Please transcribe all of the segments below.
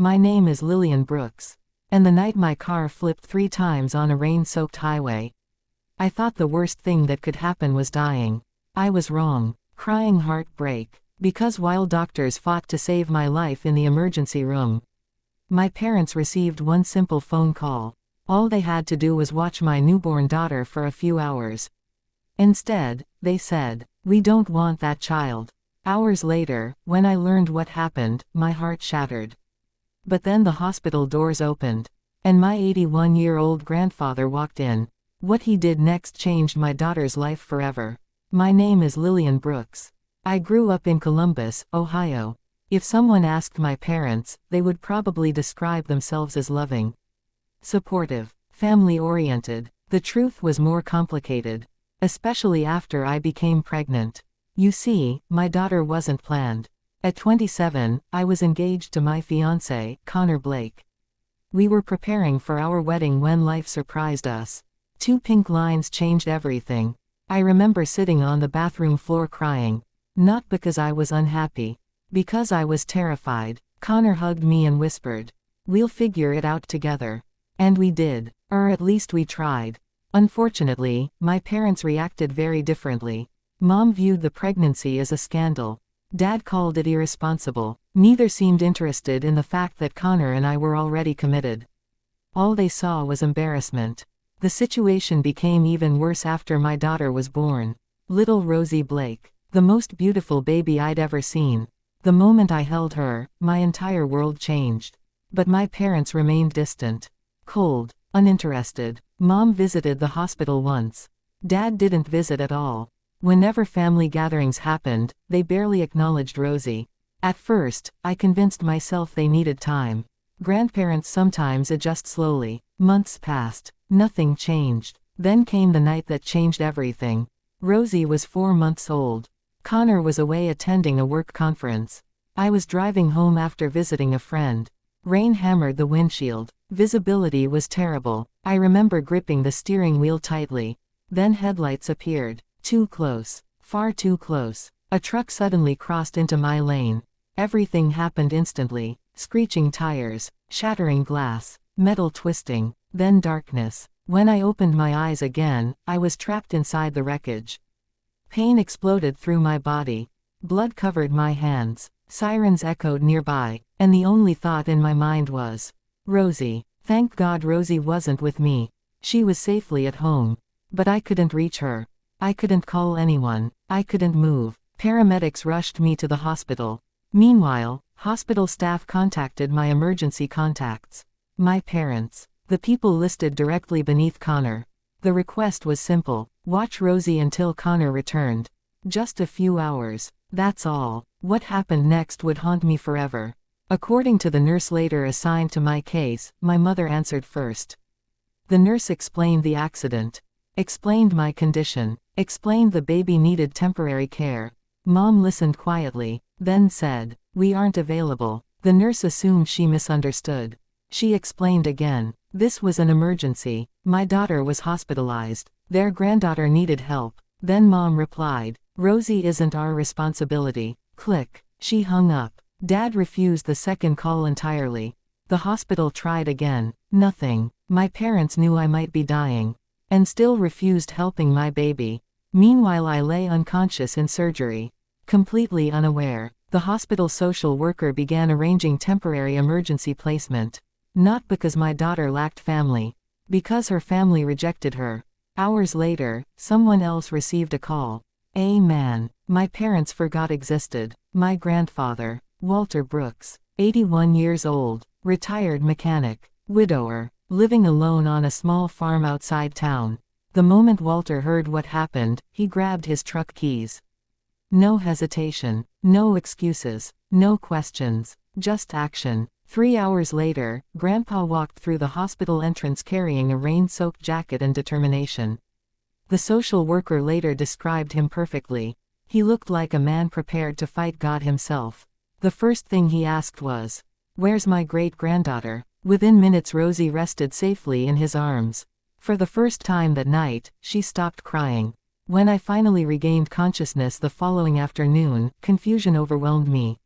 My name is Lillian Brooks. And the night my car flipped 3 times on a rain-soaked highway. I thought the worst thing that could happen was dying. I was wrong. Crying heartbreak. Because while doctors fought to save my life in the emergency room, my parents received one simple phone call. All they had to do was watch my newborn daughter for a few hours. Instead, they said, "We don't want that child." Hours later, when I learned what happened, my heart shattered. But then the hospital doors opened, and my 81-year-old grandfather walked in. What he did next changed my daughter's life forever. My name is Lillian Brooks. I grew up in Columbus, Ohio. If someone asked my parents, they would probably describe themselves as loving, supportive, family-oriented. The truth was more complicated, especially after I became pregnant. You see, my daughter wasn't planned. At 27, I was engaged to my fiancé, Connor Blake. We were preparing for our wedding when life surprised us. 2 pink lines changed everything. I remember sitting on the bathroom floor crying. Not because I was unhappy. Because I was terrified. Connor hugged me and whispered, "We'll figure it out together." And we did. Or at least we tried. Unfortunately, my parents reacted very differently. Mom viewed the pregnancy as a scandal. Dad called it irresponsible. Neither seemed interested in the fact that Connor and I were already committed. All they saw was embarrassment. The situation became even worse after my daughter was born. Little Rosie Blake. The most beautiful baby I'd ever seen. The moment I held her, my entire world changed. But my parents remained distant. Cold. Uninterested. Mom visited the hospital once. Dad didn't visit at all. Whenever family gatherings happened, they barely acknowledged Rosie. At first, I convinced myself they needed time. Grandparents sometimes adjust slowly. Months passed. Nothing changed. Then came the night that changed everything. Rosie was 4 months old. Connor was away attending a work conference. I was driving home after visiting a friend. Rain hammered the windshield. Visibility was terrible. I remember gripping the steering wheel tightly. Then headlights appeared. Too close. Far too close. A truck suddenly crossed into my lane. Everything happened instantly. Screeching tires, shattering glass, metal twisting, then darkness. When I opened my eyes again, I was trapped inside the wreckage. Pain exploded through my body. Blood covered my hands. Sirens echoed nearby, and the only thought in my mind was, Rosie. Thank God Rosie wasn't with me. She was safely at home. But I couldn't reach her. I couldn't call anyone. I couldn't move. Paramedics rushed me to the hospital. Meanwhile, hospital staff contacted my emergency contacts. My parents. The people listed directly beneath Connor. The request was simple. Watch Rosie until Connor returned. Just a few hours. That's all. What happened next would haunt me forever. According to the nurse later assigned to my case, my mother answered first. The nurse explained the accident. Explained my condition. Explained the baby needed temporary care. Mom listened quietly, then said, "We aren't available." The nurse assumed she misunderstood. She explained again. This was an emergency. My daughter was hospitalized. Their granddaughter needed help. Then Mom replied, "Rosie isn't our responsibility." Click. She hung up. Dad refused the second call entirely. The hospital tried again. Nothing. My parents knew I might be dying, and still refused helping my baby. Meanwhile I lay unconscious in surgery. Completely unaware, the hospital social worker began arranging temporary emergency placement. Not because my daughter lacked family. Because her family rejected her. Hours later, someone else received a call. A man my parents forgot existed. My grandfather, Walter Brooks, 81 years old, retired mechanic, widower, living alone on a small farm outside town. The moment Walter heard what happened, he grabbed his truck keys. No hesitation, no excuses, no questions, just action. 3 hours later, Grandpa walked through the hospital entrance carrying a rain-soaked jacket and determination. The social worker later described him perfectly. He looked like a man prepared to fight God himself. The first thing he asked was, "Where's my great-granddaughter?" Within minutes Rosie rested safely in his arms. For the first time that night, she stopped crying. When I finally regained consciousness the following afternoon, confusion overwhelmed me.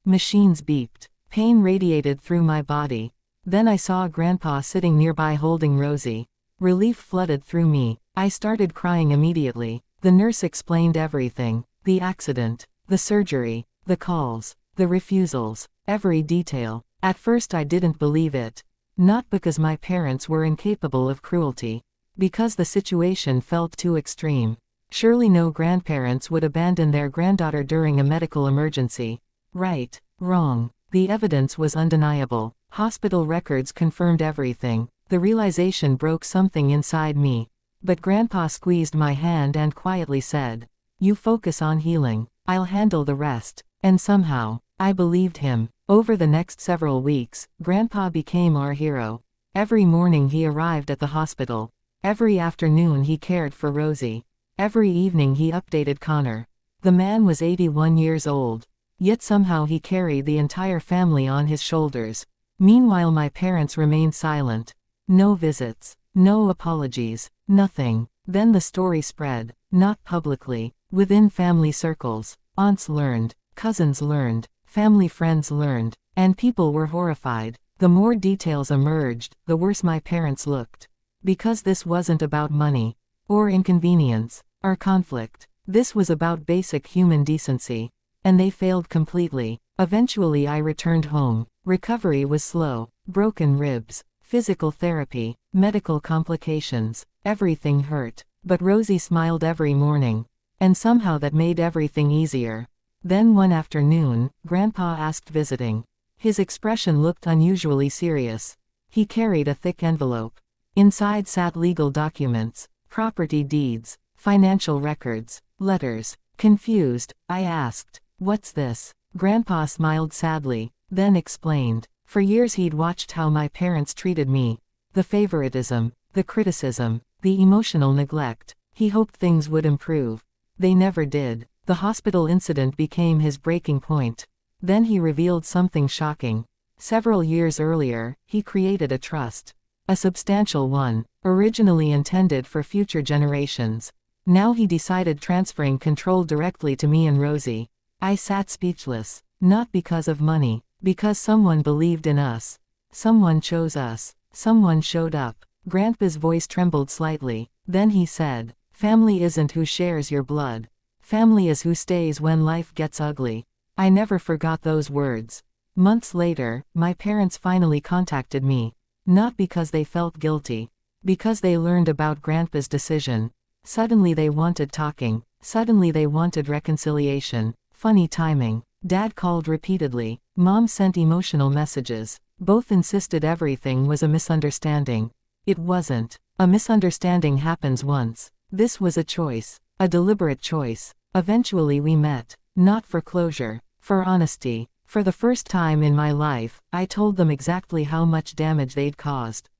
Machines beeped. Pain radiated through my body. Then I saw Grandpa sitting nearby holding Rosie. Relief flooded through me. I started crying immediately. The nurse explained everything. The accident, the surgery, the calls, the refusals, every detail. At first I didn't believe it. Not because my parents were incapable of cruelty. Because the situation felt too extreme. Surely no grandparents would abandon their granddaughter during a medical emergency. Right, wrong. The evidence was undeniable. Hospital records confirmed everything. The realization broke something inside me. But Grandpa squeezed my hand and quietly said, "You focus on healing. I'll handle the rest." And somehow, I believed him. Over the next several weeks, Grandpa became our hero. Every morning he arrived at the hospital. Every afternoon he cared for Rosie. Every evening he updated Connor. The man was 81 years old. Yet somehow he carried the entire family on his shoulders. Meanwhile my parents remained silent. No visits. No apologies. Nothing. Then the story spread. Not publicly. Within family circles. Aunts learned. Cousins learned. Family friends learned. And people were horrified. The more details emerged, the worse my parents looked. Because this wasn't about money. Or inconvenience. Or conflict. This was about basic human decency. And they failed completely. Eventually I returned home. Recovery was slow. Broken ribs. Physical therapy. Medical complications. Everything hurt. But Rosie smiled every morning. And somehow that made everything easier. Then one afternoon, Grandpa asked visiting. His expression looked unusually serious. He carried a thick envelope. Inside sat legal documents, property deeds, financial records, letters. Confused, I asked, "What's this?" Grandpa smiled sadly, then explained. For years he'd watched how my parents treated me. The favoritism, the criticism, the emotional neglect. He hoped things would improve. They never did. The hospital incident became his breaking point. Then he revealed something shocking. Several years earlier, he created a trust. A substantial one, originally intended for future generations. Now he decided transferring control directly to me and Rosie. I sat speechless. Not because of money. Because someone believed in us. Someone chose us. Someone showed up. Grandpa's voice trembled slightly. Then he said, "Family isn't who shares your blood. Family is who stays when life gets ugly." I never forgot those words. Months later, my parents finally contacted me. Not because they felt guilty. Because they learned about Grandpa's decision. Suddenly they wanted talking. Suddenly they wanted reconciliation. Funny timing. Dad called repeatedly. Mom sent emotional messages. Both insisted everything was a misunderstanding. It wasn't. A misunderstanding happens once. This was a choice. A deliberate choice. Eventually we met. Not for closure. For honesty. For the first time in my life, I told them exactly how much damage they'd caused.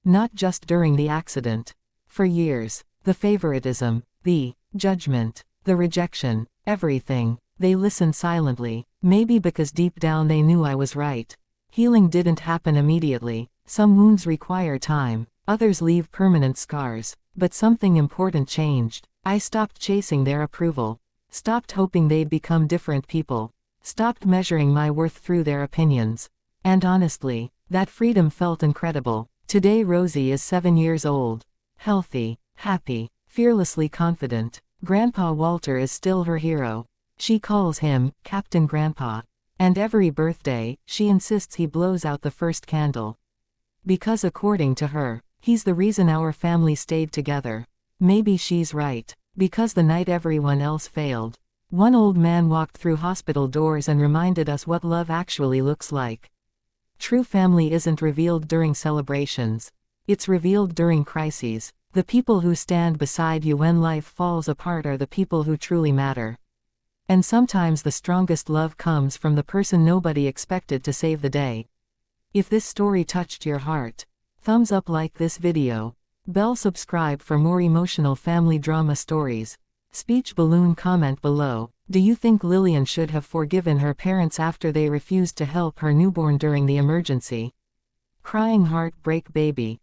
Not just during the accident. For years. The favoritism. The judgment. The rejection. Everything. They listened silently. Maybe because deep down they knew I was right. Healing didn't happen immediately. Some wounds require time. Others leave permanent scars. But something important changed. I stopped chasing their approval. Stopped hoping they'd become different people. Stopped measuring my worth through their opinions. And honestly, that freedom felt incredible. Today Rosie is 7 years old. Healthy, happy, fearlessly confident. Grandpa Walter is still her hero. She calls him Captain Grandpa. And every birthday, she insists he blows out the first candle. Because according to her, he's the reason our family stayed together. Maybe she's right. Because the night everyone else failed. One old man walked through hospital doors and reminded us what love actually looks like. True family isn't revealed during celebrations. It's revealed during crises. The people who stand beside you when life falls apart are the people who truly matter. And sometimes the strongest love comes from the person nobody expected to save the day. If this story touched your heart, thumbs up, like this video. Bell, subscribe for more emotional family drama stories. Speech balloon, comment below. Do you think Lillian should have forgiven her parents after they refused to help her newborn during the emergency? Crying heartbreak baby.